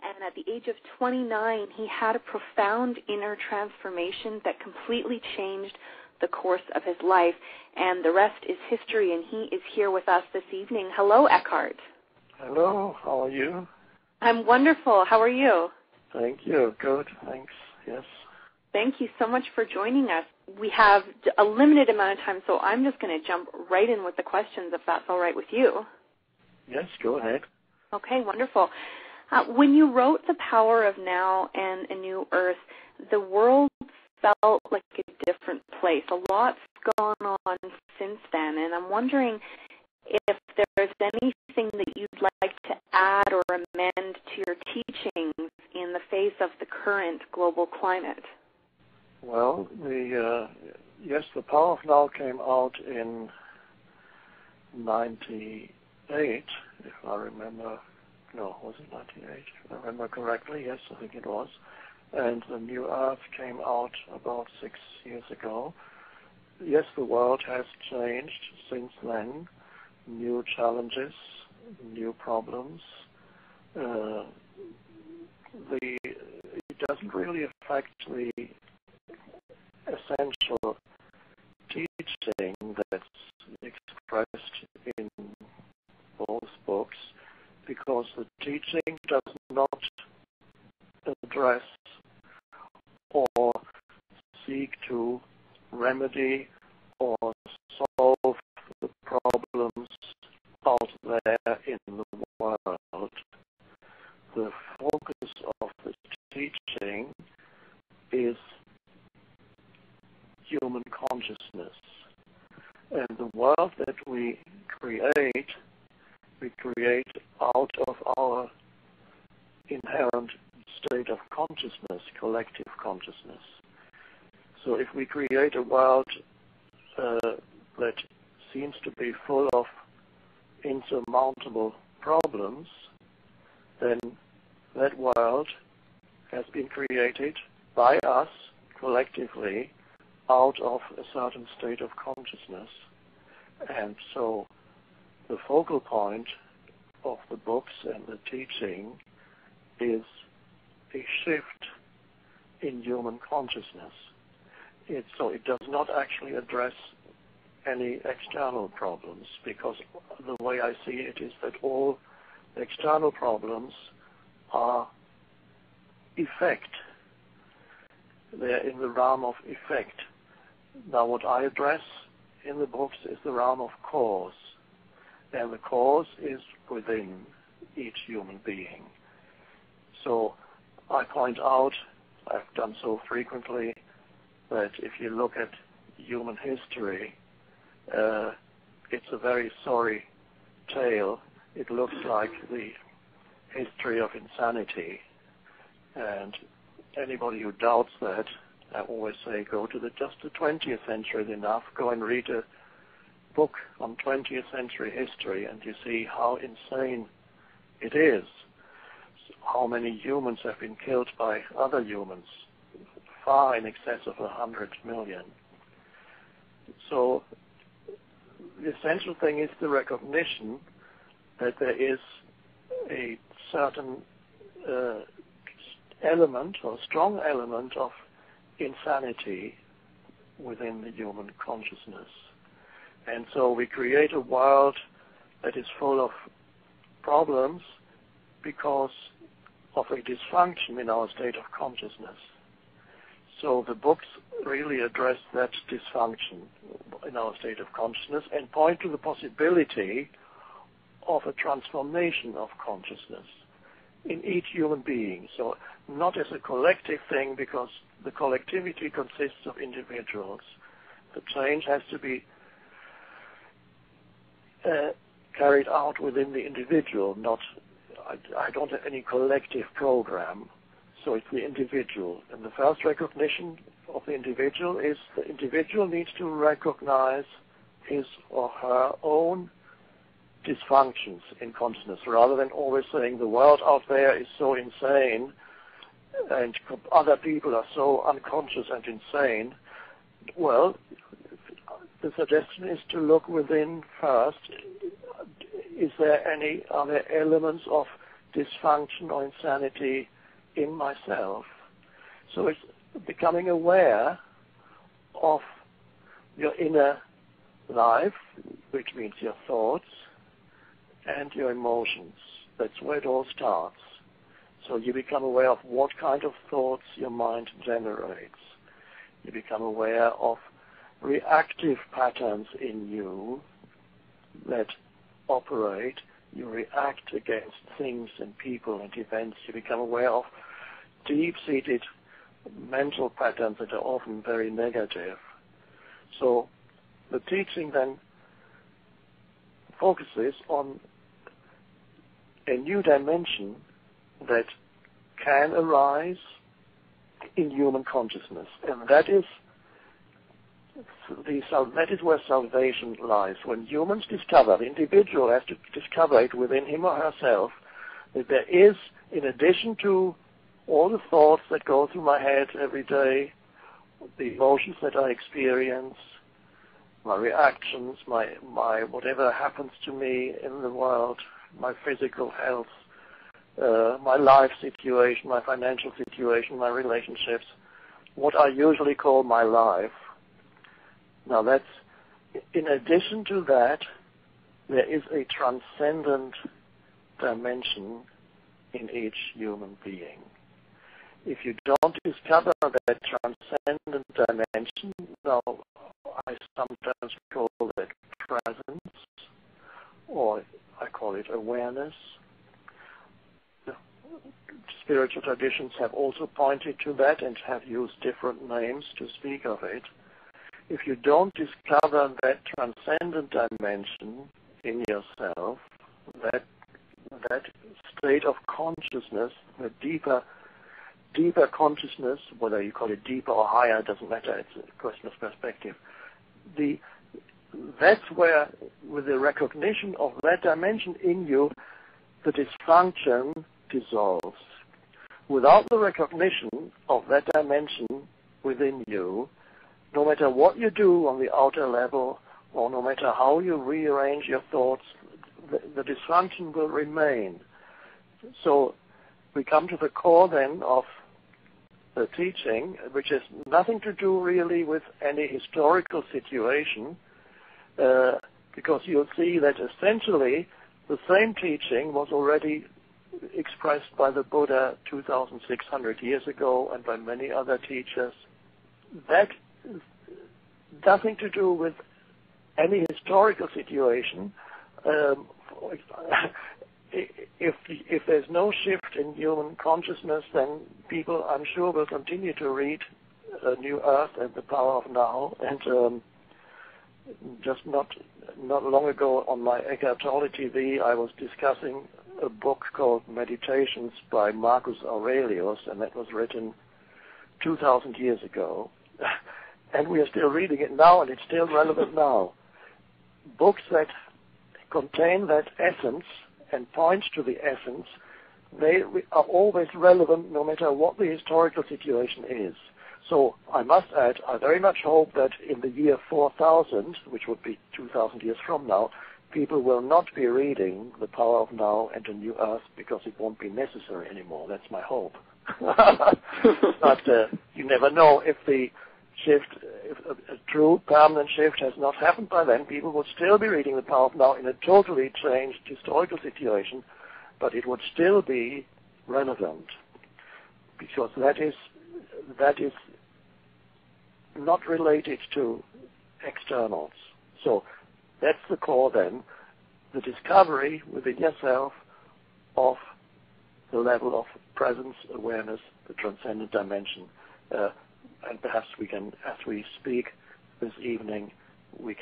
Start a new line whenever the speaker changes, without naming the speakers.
And at the age of 29, he had a profound inner transformation that completely changed the course of his life. And the rest is history, and he is here with us this evening. Hello, Eckhart.
Hello, how are you?
I'm wonderful. How are you?
Thank you. Good, thanks. Yes.
Thank you so much for joining us. We have a limited amount of time, so I'm just going to jump right in with the questions, if that's all right with you.
Yes, go ahead.
Okay, wonderful. When you wrote The Power of Now and A New Earth, the world felt like a different place. A lot's gone on since then, and I'm wondering if there's anything that you'd like to add or amend to your teachings in the face of the current global climate.
Well, The Power of Now came out in 98, if I remember. No, was it 98? If I remember correctly, yes, I think it was. And The New Earth came out about 6 years ago. Yes, the world has changed since then. New challenges, new problems. It doesn't really affect the essential teaching that's expressed in both books, because the teaching does not address or seek to remedy or solve the problems out there in the world. The focus of the teaching is human consciousness. And the world that we create out of our inherent state of consciousness, collective consciousness. So if we create a world that seems to be full of insurmountable problems, then that world has been created by us collectively out of a certain state of consciousness. And so the focal point of the books and the teaching is a shift in human consciousness. So it does not actually address any external problems, because the way I see it is that all external problems are effect. They're in the realm of effect. Now what I address in the books is the realm of cause. And the cause is within each human being. So I point out, I've done so frequently, that if you look at human history, it's a very sorry tale. It looks like the history of insanity. And anybody who doubts that, I always say, go to just the 20th century is enough. Go and read a book on 20th century history, and you see how insane it is. How many humans have been killed by other humans, far in excess of 100 million. So the essential thing is the recognition that there is a certain element or strong element of insanity within the human consciousness. And so we create a world that is full of problems because of a dysfunction in our state of consciousness. So the books really address that dysfunction in our state of consciousness and point to the possibility of a transformation of consciousness in each human being. So not as a collective thing, because the collectivity consists of individuals. The change has to be carried out within the individual, I don't have any collective program, so it's the individual. And the first recognition of the individual is the individual needs to recognize his or her own dysfunctions in consciousness, rather than always saying the world out there is so insane and other people are so unconscious and insane. Well, the suggestion is to look within first. Are there elements of dysfunction or insanity in myself. So it's becoming aware of your inner life, which means your thoughts and your emotions. That's where it all starts. So you become aware of what kind of thoughts your mind generates. You become aware of reactive patterns in you that operate. You react against things and people and events. You become aware of deep-seated mental patterns that are often very negative. So the teaching then focuses on a new dimension that can arise in human consciousness, and that is where salvation lies. When humans discover, the individual has to discover it within him or herself, that there is, in addition to all the thoughts that go through my head every day, the emotions that I experience, my reactions, my whatever happens to me in the world, my physical health, my life situation, my financial situation, my relationships, what I usually call my life. Now that's, in addition to that, there is a transcendent dimension in each human being. If you don't discover that transcendent dimension, now I sometimes call it presence, or I call it awareness. Spiritual traditions have also pointed to that and have used different names to speak of it. If you don't discover that transcendent dimension in yourself, that state of consciousness, the deeper consciousness, whether you call it deeper or higher, doesn't matter, it's a question of perspective. That's where, with the recognition of that dimension in you, the dysfunction dissolves. Without the recognition of that dimension within you, no matter what you do on the outer level, or no matter how you rearrange your thoughts, the dysfunction will remain. So we come to the core then of the teaching, which has nothing to do really with any historical situation, because you'll see that essentially the same teaching was already expressed by the Buddha 2,600 years ago and by many other teachers. That has nothing to do with any historical situation. If there's no shift in human consciousness, then people, I'm sure, will continue to read New Earth and the Power of Now. And just not long ago on my Eckhart Tolle TV, I was discussing a book called Meditations by Marcus Aurelius, and that was written 2,000 years ago. And we are still reading it now, and it's still relevant now. Books that contain that essence and point to the essence, they are always relevant no matter what the historical situation is. So I must add, I very much hope that in the year 4000, which would be 2,000 years from now, people will not be reading The Power of Now and A New Earth because it won't be necessary anymore. That's my hope. But you never know. If the shift, if a true permanent shift has not happened by then, people would still be reading The Power of Now in a totally changed historical situation, but it would still be relevant because that is not related to externals. So that's the core then, the discovery within yourself of the level of presence, awareness, the transcendent dimension. And perhaps we can, as we speak this evening, we